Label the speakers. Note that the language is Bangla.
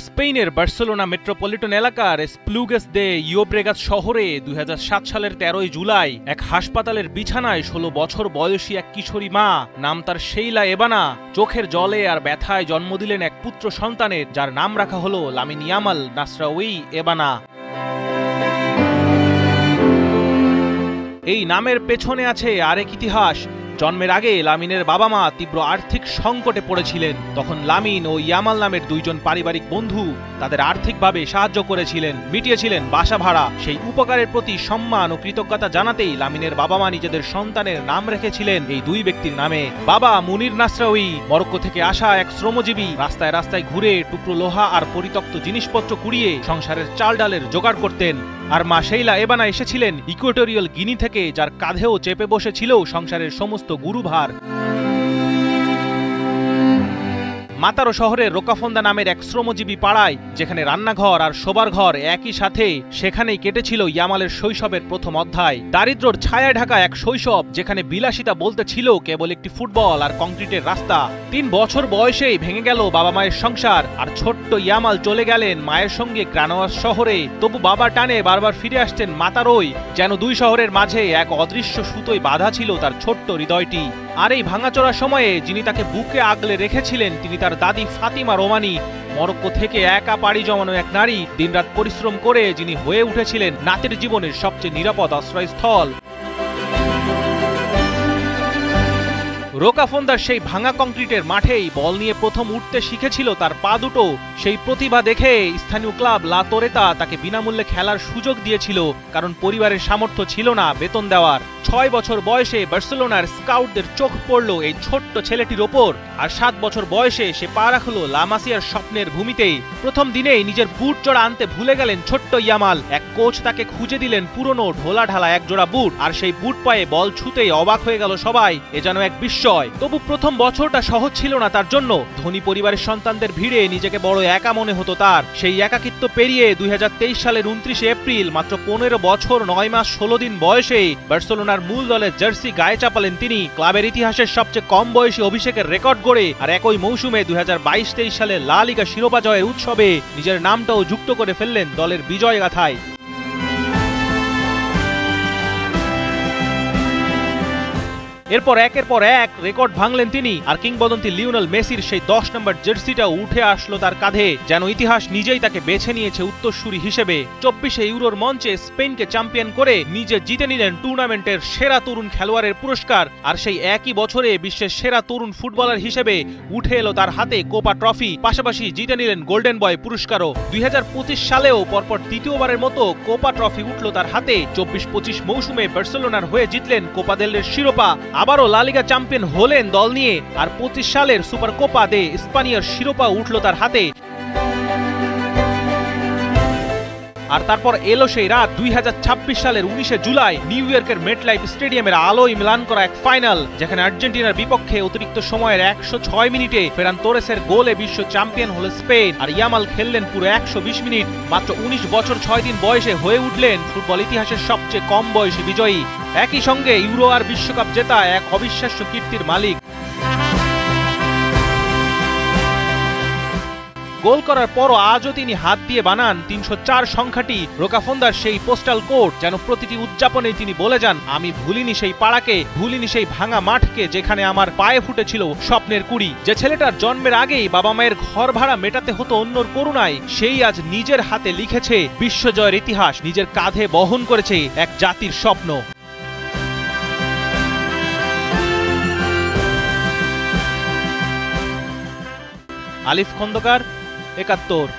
Speaker 1: স্পেনের বার্সেলোনা মেট্রোপলিটন এলাকার স্প্লুগেস দে ইয়োব্রেগাস শহরে ২০০৭ সালের ১৩ই জুলাই এক হাসপাতালের বিছানায় ১৬ বছর বয়সী এক কিশোরী মা, নাম তার শেইলা এবানা, চোখের জলে আর ব্যথায় জন্ম দিলেন এক পুত্র সন্তানের, যার নাম রাখা হলো লামিন ইয়ামাল নাসরাউই এবানা। এই নামের পেছনে আছে আরেক ইতিহাস। জন্মের আগে লামিনের বাবা মা তীব্র আর্থিক সংকটে পড়েছিলেন। তখন লামিন ও ইয়ামাল নামের দুইজন পারিবারিক বন্ধু তাদের আর্থিকভাবে সাহায্য করেছিলেন, মিটিয়েছিলেন বাসা ভাড়া। সেই উপকারের প্রতি সম্মান ও কৃতজ্ঞতা জানাতেই লামিনের বাবা মা নিজেদের সন্তানের নাম রেখেছিলেন এই দুই ব্যক্তির নামে। বাবা মুনির নাসরাউই মরক্কো থেকে আসা এক শ্রমজীবী, রাস্তায় রাস্তায় ঘুরে টুকরো লোহা আর পরিত্যক্ত জিনিসপত্র কুড়িয়ে সংসারের চাল ডালের জোগাড় করতেন। আর মা শেইলা এবানা এসেছিলেন ইকুয়েটোরিয়াল গিনি থেকে, যার কাঁধেও চেপে বসেছিল সংসারের সমস্ত গুরুভার। মাতারো শহরের রোকাফন্দা নামের এক শ্রমজীবী পাড়ায়, যেখানে রান্নাঘর আর শোবার ঘর একই সাথে, সেখানেই কেটেছিল ইয়ামালের শৈশবের প্রথম অধ্যায়। দারিদ্র্যর ছায়ায় ঢাকা এক শৈশব, যেখানে বিলাসিতা বলতে ছিল কেবল একটি ফুটবল আর কংক্রিটের রাস্তা। ৩ বছর বয়সেই ভেঙে গেল বাবা মায়ের সংসার, আর ছোট্ট ইয়ামাল চলে গেলেন মায়ের সঙ্গে গ্রানোয়াস শহরে। তবু বাবার টানে বারবার ফিরে আসতেন মাতারোয়, যেন দুই শহরের মাঝে এক অদৃশ্য সুতোয় বাঁধা ছিল তার ছোট্ট হৃদয়টি। আর এই ভাঙাচোরা সময়ে যিনি তাকে বুকে আগলে রেখেছিলেন, তিনি তার দাদি ফাতিমা রোমানি। মরক্কো থেকে একা পাড়ি জমানো এক নারী, দিনরাত পরিশ্রম করে যিনি হয়ে উঠেছিলেন নাতির জীবনের সবচেয়ে নিরাপদ আশ্রয়স্থল। রোকাফন্দার সেই ভাঙা কংক্রিটের মাঠেই বল নিয়ে প্রথম উঠতে শিখেছিল তার পা দুটো। সেই প্রতিভা দেখে স্থানীয় ক্লাব লা তোরেতা তাকে বিনামূল্যে খেলার সুযোগ দিয়েছিল, কারণ পরিবারের সামর্থ্য ছিল না বেতন দেওয়ার। ৬ বছর বয়সে বার্সেলোনার স্কাউটদের চোখ পড়ল এই ছোট্ট ছেলেটির ওপর, আর ৭ বছর বয়সে সে পা রাখল লা মাসিয়ার স্বপ্নের ভূমিতেই। প্রথম দিনেই নিজের বুট জোড়া আনতে ভুলে গেলেন ছোট্ট ইয়ামাল। এক কোচ তাকে খুঁজে দিলেন পুরনো ঢোলা ঢালা এক জোড়া বুট, আর সেই বুট পায়ে বল ছুতেই অবাক হয়ে গেল সবাই। এ যেন এক বিস্ময়। তবু প্রথম বছরটা সহজ ছিল না তার জন্য। ধনী পরিবারের সন্তানদের ভিড়ে নিজেকে বড় একা মনে হতো তার। সেই একাকিত্ব পেরিয়ে ২০২৩ সালের ২৯ এপ্রিল, মাত্র ১৫ বছর ৯ মাস ১৬ দিন বয়সে বার্সেলোনার মূল দলের জার্সি গায়ে চাপালেন তিনি। ক্লাবের ইতিহাসের সবচেয়ে কম বয়সী অভিষেকের রেকর্ড গড়ে, আর একই মৌসুমে ২০২২-২৩ সালে লা লিগা শিরোপা জয়ের উৎসবে নিজের নামটাও যুক্ত করে ফেললেন দলের বিজয় গাথায়। এরপর একের পর এক রেকর্ড ভাঙলেন তিনি, আর কিংবদন্তি লিওনেল মেসির সেই ১০ নম্বর জার্সিটা উঠে আসলো তার কাঁধে, যেন ইতিহাস নিজেই তাকে বেছে নিয়েছে উত্তরসূরি হিসেবে। ২৪ ইউরোর মঞ্চে স্পেনকে চ্যাম্পিয়ন করে নিজে জিতে নিলেন টুর্নামেন্টের সেরা তরুণ খেলোয়াড়ের পুরস্কার। আর সেই একই বছরে বিশ্বের সেরা তরুণ ফুটবলার হিসেবে উঠে এলো তার হাতে কোপা ট্রফি, পাশাপাশি জিতে নিলেন গোল্ডেন বয় পুরস্কারও। ২০২৫ সালেও পরপর দ্বিতীয়বারের মতো কোপা ট্রফি উঠল তার হাতে। ২৪-২৫ মৌসুমে বার্সেলোনার হয়ে জিতলেন কোপা দেল রের শিরোপা, আবারও লা লিগা চ্যাম্পিয়ন হলেন দল নিয়ে, আর ২৫ সালের সুপার কোপা দে স্পানিয়ার শিরোপা উঠল তার হাতে। আর তারপর এলো সেই রাত, ২০২৬ সালের ১৯ জুলাই, নিউ ইয়র্কের মেটলাইফ স্টেডিয়ামের আলোয় মিলান করা এক ফাইনাল, যেখানে আর্জেন্টিনার বিপক্ষে অতিরিক্ত সময়ের ১০৬ মিনিটে ফেরান তোরেসের গোলে বিশ্ব চ্যাম্পিয়ন হল স্পেন, আর ইয়ামাল খেললেন পুরো ১২০ মিনিট। মাত্র ১৯ বছর ৬ দিন বয়সে হয়ে উঠলেন ফুটবল ইতিহাসের সবচেয়ে কম বয়সী বিজয়ী। একই সঙ্গে ইউরো আর বিশ্বকাপ জেতা এক অবিশ্বাস্য কীর্তির মালিক। গোল করার পরও আজও তিনি হাত দিয়ে বানান ৩০৪ সংখ্যাটি, রোকাফন্দার সেই পোস্টাল কোড। যেন প্রতিটি উদযাপনে তিনি বলে যান, আমি ভুলিনি সেই পাড়াকে, ভুলিনি সেই ভাঙা মাঠকে, যেখানে আমার পায়ে ফুটেছিল স্বপ্নের কুড়ি। যে ছেলেটার জন্মের আগেই বাবা মায়ের ঘর ভাড়া মেটাতে হতো অন্যর করুণায়, সেই আজ নিজের হাতে লিখেছে বিশ্বজয়ের ইতিহাস, নিজের কাঁধে বহন করেছে এক জাতির স্বপ্ন। আলিফ খন্দকার, ৭১।